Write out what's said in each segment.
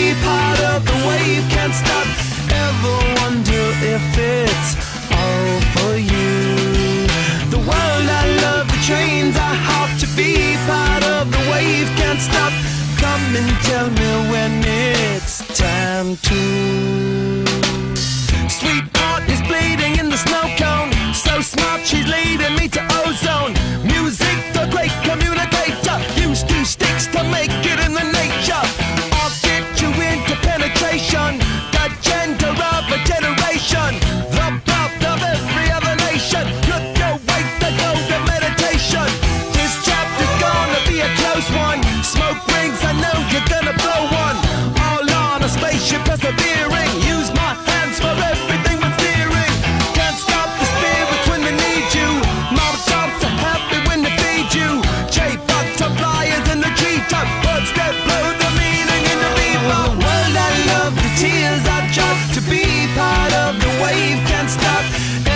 be part of the wave. Can't stop, ever wonder if it's all for you. The world I love, the trains I hop to be part of the wave. Can't stop, come and tell me when it's time to. Sweetheart is bleeding in the snow cone. So smart, she's leading me to ozone. Music, the great communicator. Use two sticks to make it in the nature. I'll get you into penetration. The gender of a generation. The birth of every other nation. Look your way to go to meditation. This chapter's gonna be a close one. Smoke rings, I know you're gonna blow one. All on a spaceship persevering. Use my hands for everything but steering. Can't stop the spirits when they need you. Mama tops are happy when they feed you. J-butterflies in the treetop. Words that blow the meaning in the bebop. World I love, the tears I drop to be part of the wave. Can't stop,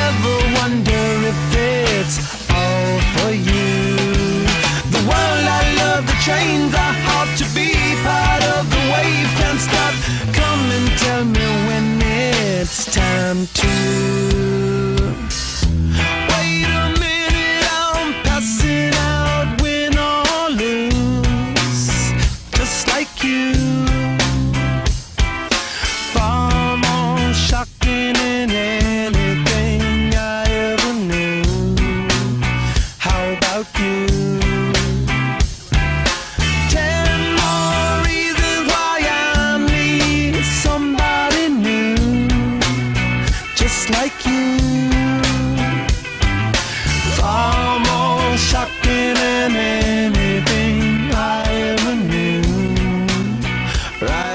ever wonder if it's all for you. The world I love, the trains I hop to be part of the wave. Can't stop, come and tell me when it's time to. Wait a minute, I'm passing out, win or lose, just like you. Far more shocking than anything I ever knew. How about you? 10 more reasons why I need somebody new, just like you. Far more shocking than anything I ever knew. Right.